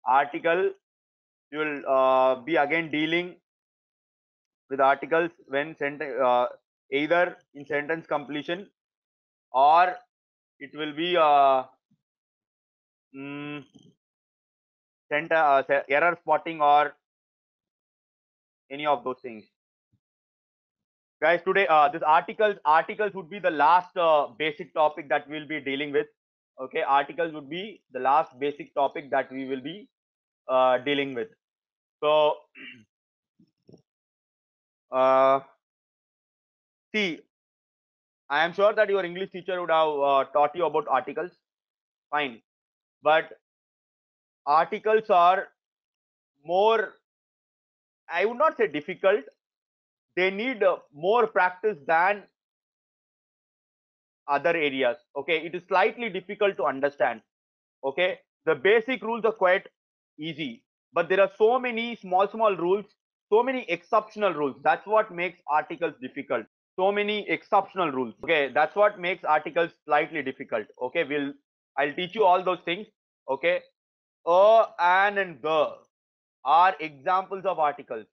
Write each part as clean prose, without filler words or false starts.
Article, you will be again dealing with articles when either in sentence completion, or it will be mm, error spotting, or any of those things. Guys, today this articles would be the last basic topic that we'll be dealing with. Okay, articles would be the last basic topic that we will be dealing with. So see, I am sure that your English teacher would have taught you about articles. Fine, but articles are more, I would not say difficult. They need more practice than other areas. Okay, it is slightly difficult to understand. Okay, the basic rules are quite easy, but there are so many small rules, so many exceptional rules. That's what makes articles difficult. So many exceptional rules. Okay, that's what makes articles slightly difficult. Okay, I'll teach you all those things. Okay, an, and the are examples of articles.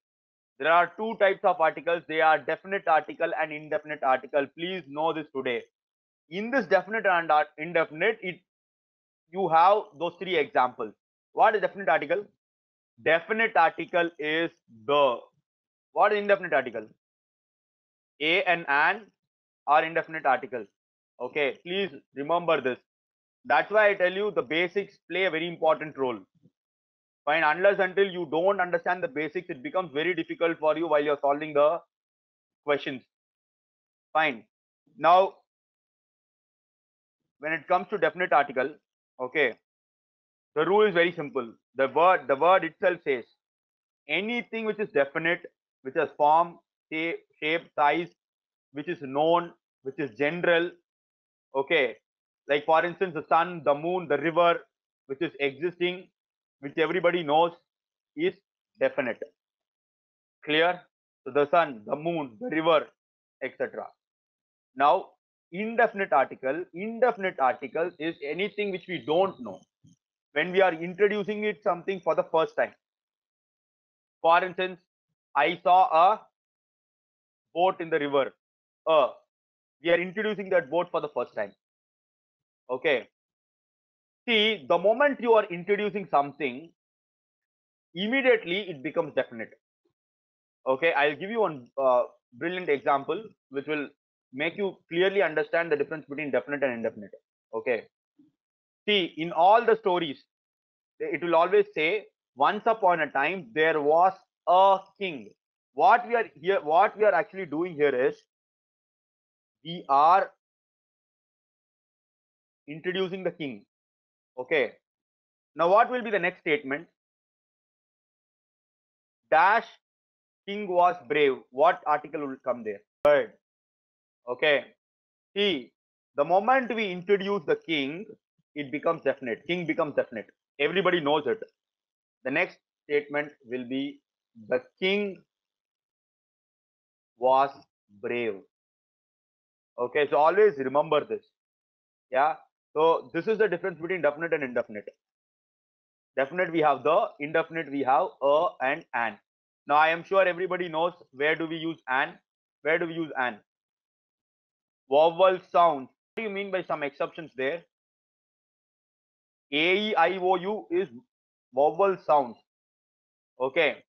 There are two types of articles. They are definite article and indefinite article. Please know this today. In this definite and indefinite, you have those three examples. What is definite article? Definite article is the. What is indefinite article? A and an are indefinite articles. Okay, please remember this. That's why I tell you the basics play a very important role. Fine, unless until you don't understand the basics, it becomes very difficult for you while you're solving the questions. Fine. Now, when it comes to definite article, okay, the rule is very simple. The word itself says anything which is definite, which has form, shape, size, which is known, which is general. Okay, like for instance, the sun, the moon, the river, which is existing, which everybody knows, is definite. Clear? So the sun, the moon, the river, etc. Now, indefinite article is anything which we don't know when we are introducing it something for the first time. For instance, I saw a boat in the river. We are introducing that boat for the first time. Okay. See, the moment you are introducing something, immediately it becomes definite. Okay, I'll give you one brilliant example which will make you clearly understand the difference between definite and indefinite. Okay. See, in all the stories, it will always say, once upon a time there was a king. What we are actually doing here is we are introducing the king. Okay. Now what will be the next statement? Dash king was brave. What article will come there? Bird. Okay. See, the moment we introduce the king, it becomes definite. King becomes definite. Everybody knows it. The next statement will be the king was brave. Okay, so always remember this. Yeah. So this is the difference between definite and indefinite. Definite we have the, indefinite we have a and an. Now I am sure everybody knows where do we use an. Where do we use an? Vowel sounds. What do you mean by some exceptions there? A, E, I, O, U is vowel sounds. Okay.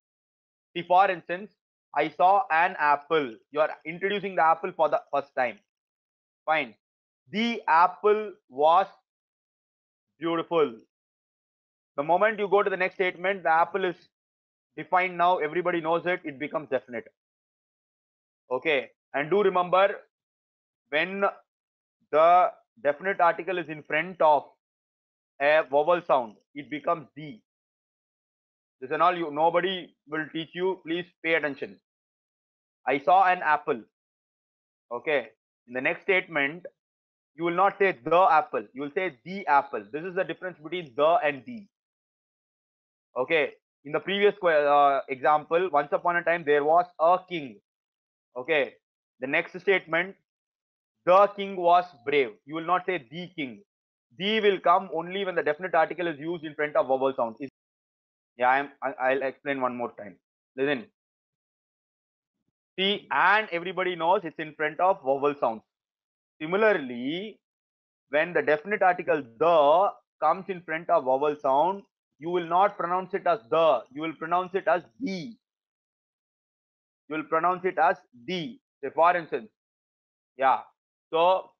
See, for instance, I saw an apple. You are introducing the apple for the first time. Fine. The apple was beautiful. The moment you go to the next statement, the apple is defined now. Everybody knows it. It becomes definite. Okay. And do remember, when the definite article is in front of a vowel sound, it becomes the. This and all, you nobody will teach you. Please pay attention. I saw an apple. Okay. In the next statement, you will not say the apple. You will say the apple. This is the difference between the and the. Okay. In the previous example, once upon a time there was a king. Okay. The next statement, The king was brave. You will not say the king. The will come only when the definite article is used in front of vowel sound. Yeah, I'll explain one more time. Listen. See, and everybody knows it's in front of vowel sounds. Similarly, when the definite article the comes in front of vowel sound, you will not pronounce it as the. You will pronounce it as the. You will pronounce it as the. Say, for instance, yeah. So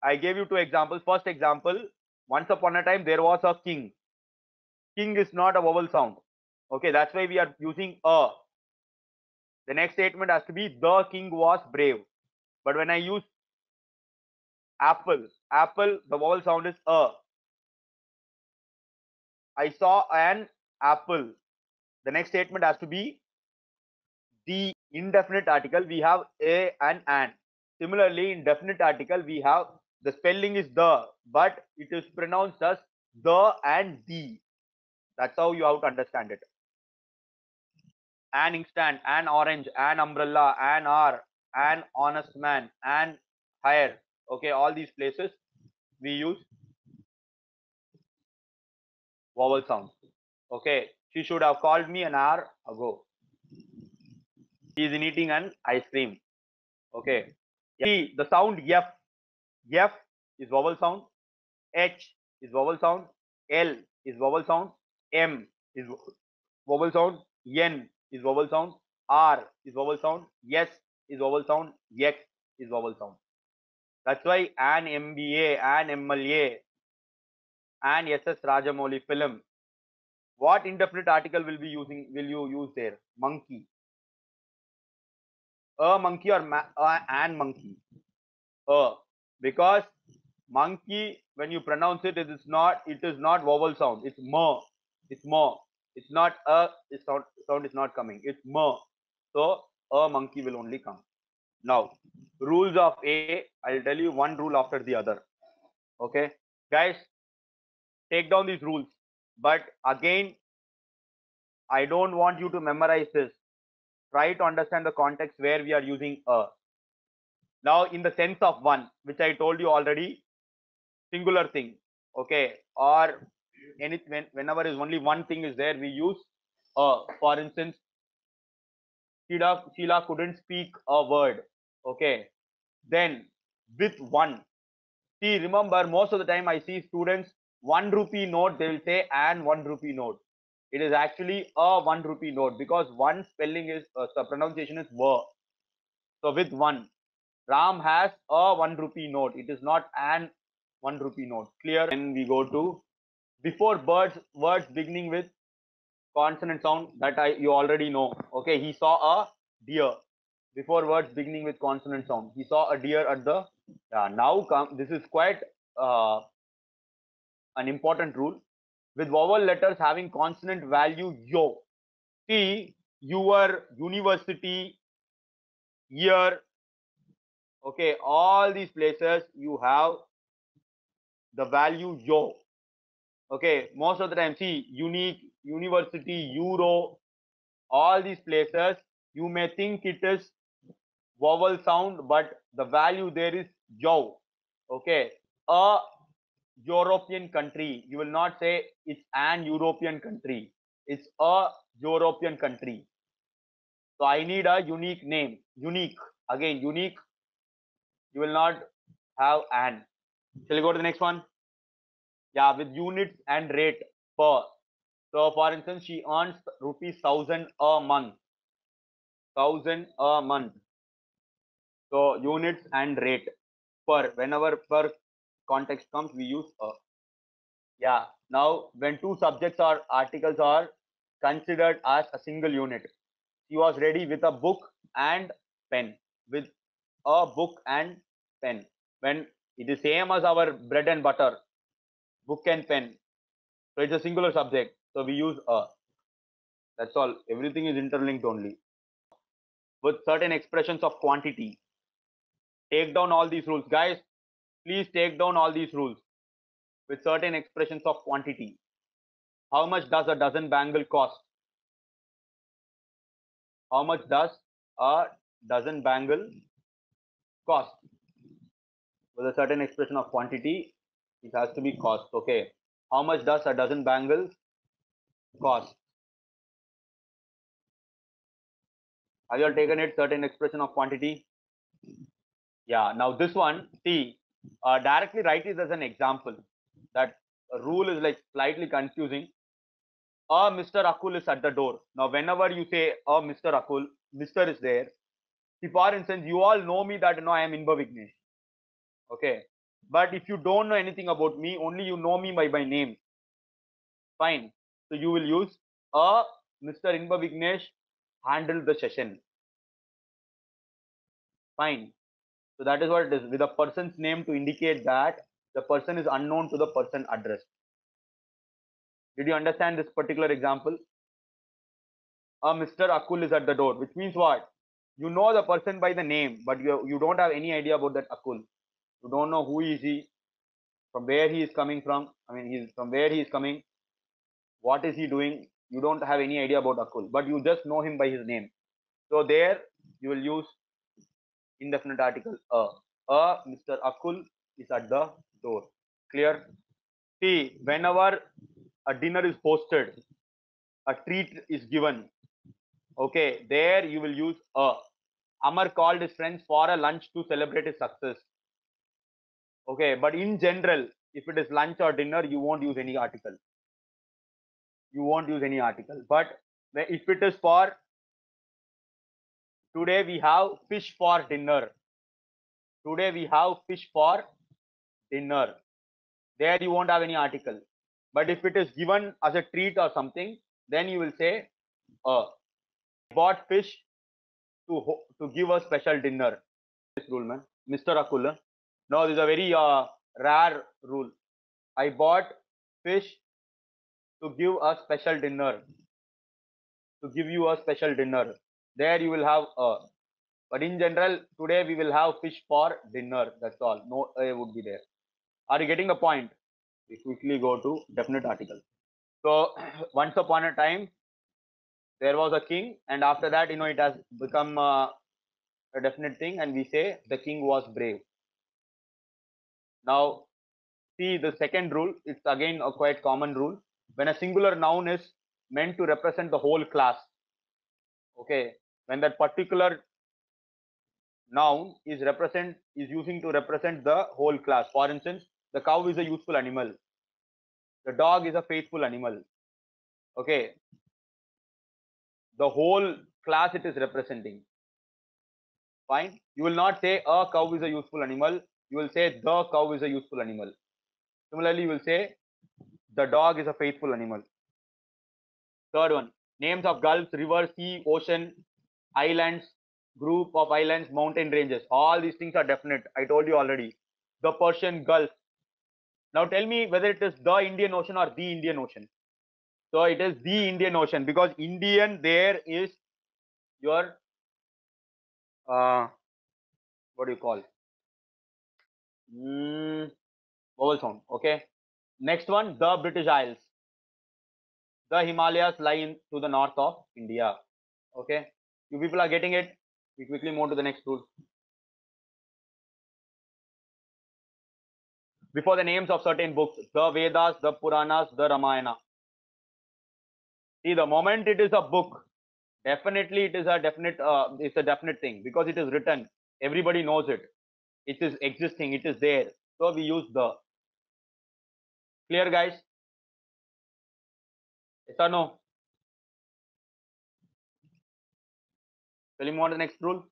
I gave you two examples. First example, once upon a time there was a king. King is not a vowel sound. Okay, that's why we are using a. The next statement has to be the king was brave. But when I use apple, apple, the vowel sound is a. I saw an apple. The next statement has to be the indefinite article. We have a and an. Similarly, in definite article, we have the spelling is the, but it is pronounced as the and the. That's how you have to understand it. An inkstand, an orange, an umbrella, an hour, an honest man, an hire. Okay, all these places we use vowel sounds. Okay, she should have called me an hour ago. He is eating an ice cream. Okay. See the sound F. F is vowel sound. H is vowel sound. L is vowel sound. M is vowel sound. N is vowel sound. R is vowel sound. S is vowel sound. X is vowel sound. That's why an MBA, an MLA, an SS Rajamouli film. What indefinite article will you use there? Monkey. A monkey or an monkey? Because monkey, when you pronounce it, it is not vowel sound. It's mo. It's mo. It's not a. It's sound is not coming. It's mo. So a monkey will only come. Now, rules of A. I'll tell you one rule after the other. Okay, guys, take down these rules. But again, I don't want you to memorize this. Try to understand the context where we are using a. Now, in the sense of one, which I told you already, singular thing. Okay, or whenever is only one thing is there, we use a. For instance, Sheila couldn't speak a word. Okay, then with one. See, remember, most of the time I see students 1 rupee note, they will say and 1 rupee note. It is actually a 1 rupee note because one spelling is the pronunciation is were. So with one, Ram has a 1 rupee note. It is not an 1 rupee note. Clear? Then we go to before words beginning with consonant sound that you already know. Okay, he saw a deer. Before words beginning with consonant sound, he saw a deer at the. Now come. This is quite uh, an important rule. With vowel letters having consonant value yo. See, your university, year. Okay, all these places you have the value yo. Okay, most of the time, see, unique, university, euro, all these places, you may think it is vowel sound, but the value there is yo. Okay, a European country, you will not say it's an European country, it's a European country. So I need a unique name, unique, again, unique, you will not have an. Shall we go to the next one? Yeah, with units and rate per. So for instance, she earns rupees 1,000 a month. 1,000 a month. So units and rate per. Whenever per context comes, we use a. Yeah. Now when two subjects or articles are considered as a single unit, she was ready with a book and pen. With a book and pen. When it is same as our bread and butter, book and pen. So it's a singular subject. So we use a. That's all. Everything is interlinked only. With certain expressions of quantity. Take down all these rules. Guys, please take down all these rules. With certain expressions of quantity. How much does a dozen bangle cost? How much does a dozen bangle cost? For the certain expression of quantity, it has to be cost. Okay. How much does a dozen bangles cost? Have you all taken it? Certain expression of quantity? Yeah. Now this one, see, directly write it as an example. That rule is like slightly confusing. Mr. Akul is at the door. Now, whenever you say, Mr. Akul, Mr. is there. See, for instance, you all know me that I am Inba Vignesh. Okay. But if you don't know anything about me, only you know me by my name. Fine. So you will use Mr. Inba Vignesh handled the session. Fine. So that is what it is, with a person's name to indicate that the person is unknown to the person addressed. Did you understand this particular example? Mr. Akul is at the door, which means what? You know the person by the name, but you don't have any idea about that Akul. You don't know who is he, from where he is coming from. I mean, he's from where he is coming. What is he doing? You don't have any idea about Akul, but you just know him by his name. So there you will use indefinite article a. Mr. Akul is at the door. Clear? See, whenever a dinner is hosted, a treat is given. Okay, there you will use a. Amar called his friends for a lunch to celebrate his success. Okay, but in general, if it is lunch or dinner, you won't use any article. You won't use any article. But if it is for today, we have fish for dinner. Today we have fish for dinner. There you won't have any article. But if it is given as a treat or something, then you will say, bought fish to give a special dinner. This rule, man. Mr. Akul. No, this is a very rare rule. I bought fish to give a special dinner. To give you a special dinner. There you will have a. But in general, today we will have fish for dinner. That's all. No a would be there. Are you getting the point? We quickly go to definite article. So once upon a time, there was a king, and after that, it has become a definite thing, and we say the king was brave. Now, see the second rule. It's again a quite common rule. When a singular noun is meant to represent the whole class, okay, when that particular noun is using to represent the whole class. For instance, the cow is a useful animal. The dog is a faithful animal. Okay, the whole class it is representing. Fine. You will not say a cow is a useful animal. You will say the cow is a useful animal. Similarly, you will say the dog is a faithful animal. Third one, names of gulfs, rivers, sea, ocean, islands, group of islands, mountain ranges. All these things are definite. I told you already. The Persian Gulf. Now tell me whether it is the Indian Ocean or the Indian Ocean. So it is the Indian Ocean because Indian there is your what do you call? Vowel sound. Okay. Next one, the British Isles. The Himalayas lie to the north of India. Okay. You people are getting it. We quickly move to the next rule. Before the names of certain books, the Vedas, the Puranas, the Ramayana. See, the moment it is a book, definitely it is a definite. It's a definite thing because it is written. Everybody knows it. It is existing. It is there. So we use the. Clear, guys? Yes or no? Shall we move on to the next rule?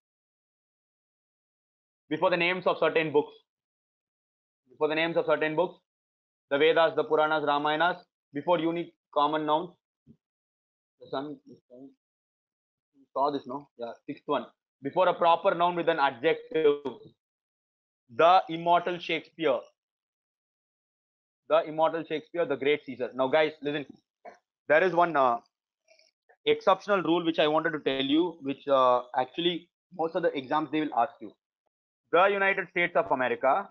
Before the names of certain books. Before the names of certain books, the Vedas, the Puranas, Ramayanas, before unique common nouns. The sun saw this, no? Yeah, sixth one. Before a proper noun with an adjective, the immortal Shakespeare. The immortal Shakespeare, the great Caesar. Now, guys, listen. There is one exceptional rule which I wanted to tell you, which actually most of the exams they will ask you. The United States of America.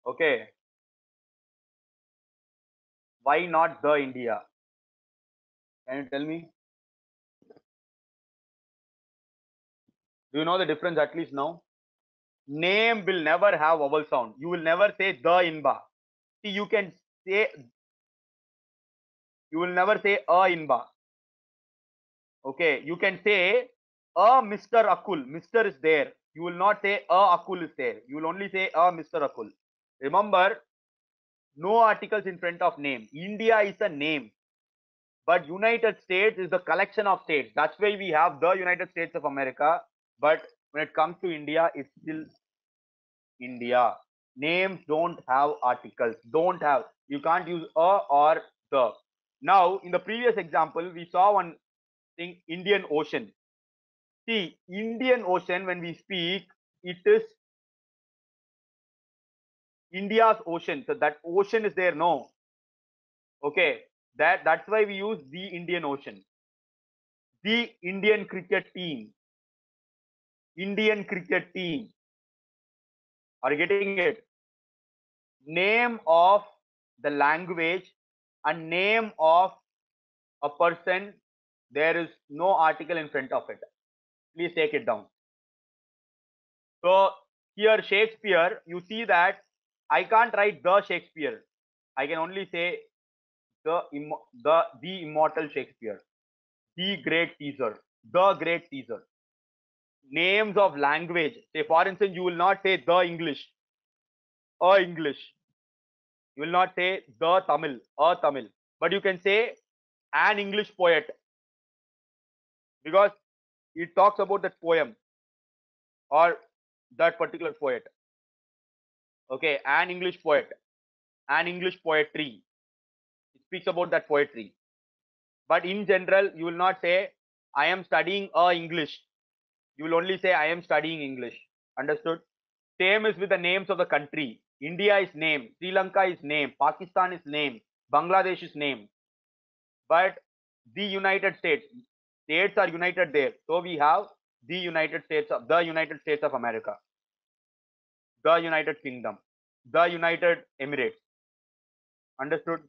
Okay. Why not the India? Can you tell me? Do you know the difference at least now? Name will never have vowel sound. You will never say the inba. See, you can say, you will never say a inba. Okay, you can say a Mr. Akul. Mr. is there. You will not say a Akul is there. You will only say a Mr. Akul. Remember, no articles in front of name. India is a name, but United States is the collection of states. That's why we have the United States of America. But when it comes to India, it's still India. Names don't have articles. Don't have. You can't use a or the. Now, in the previous example, we saw one thing, Indian Ocean. See, Indian Ocean, when we speak, it is India's ocean. So that ocean is there, no. Okay. That's why we use the Indian Ocean. The Indian cricket team. Indian cricket team. Are you getting it? Name of the language and name of a person. There is no article in front of it. Please take it down. So here Shakespeare, you see that I can't write the Shakespeare. I can only say the immortal Shakespeare, the great Caesar, the great Caesar. Names of language. Say for instance, you will not say the English, a English. You will not say the Tamil, a Tamil, but you can say an English poet because it talks about that poem or that particular poet. Okay, an English poet, an English poetry. It speaks about that poetry. But in general, you will not say I am studying a English. You will only say I am studying English. Understood? Same is with the names of the country. India is name, Sri Lanka is name, Pakistan is name, Bangladesh is name. But the United States, states are united there. So we have the United States of America, the United Kingdom, the United Emirates. Understood?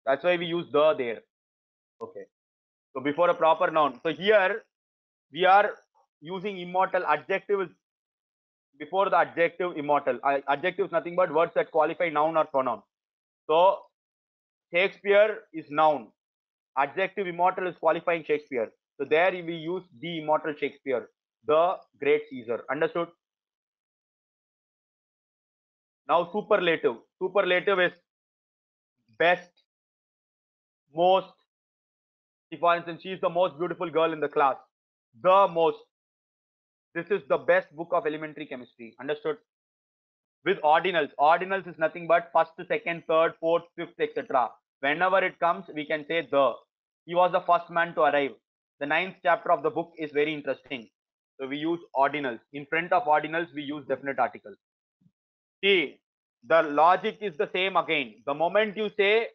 That's why we use the there. Okay. So before a proper noun. So here we are using immortal. Adjective is before the adjective immortal. Adjective is nothing but words that qualify noun or pronoun. So Shakespeare is noun. Adjective immortal is qualifying Shakespeare. So there we use the immortal Shakespeare, the great Caesar. Understood? Now superlative. Superlative is best, most. See, for instance, she is the most beautiful girl in the class. The most. This is the best book of elementary chemistry. Understood? With ordinals. Ordinals is nothing but first, second, third, fourth, fifth, etc. Whenever it comes, we can say the. He was the first man to arrive. The ninth chapter of the book is very interesting. So we use ordinals. In front of ordinals, we use definite articles. See, the logic is the same again. The moment you say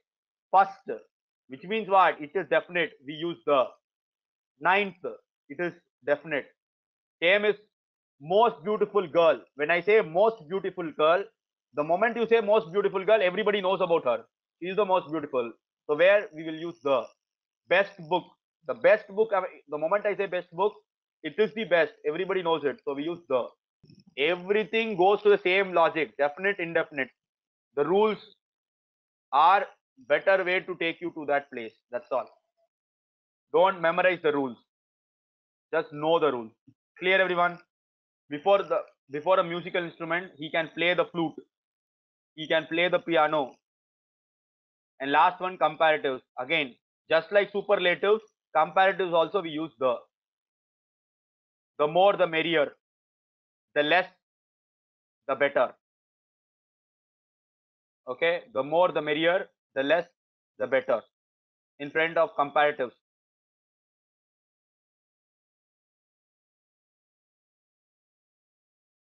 first, which means what? It is definite. We use the. Ninth, it is definite. Same is most beautiful girl. When I say most beautiful girl, the moment you say most beautiful girl, everybody knows about her. She is the most beautiful. So where we will use the best book. The best book, the moment I say best book, it is the best. Everybody knows it. So we use the. Everything goes to the same logic. Definite, indefinite. The rules are better way to take you to that place. That's all. Don't memorize the rules. Just know the rules. Clear, everyone? Before a musical instrument, he can play the flute, he can play the piano. And last one, comparatives. Again, just like superlatives, comparatives also we use the more the merrier, the less the better. Okay, the more the merrier, the less the better in front of comparatives.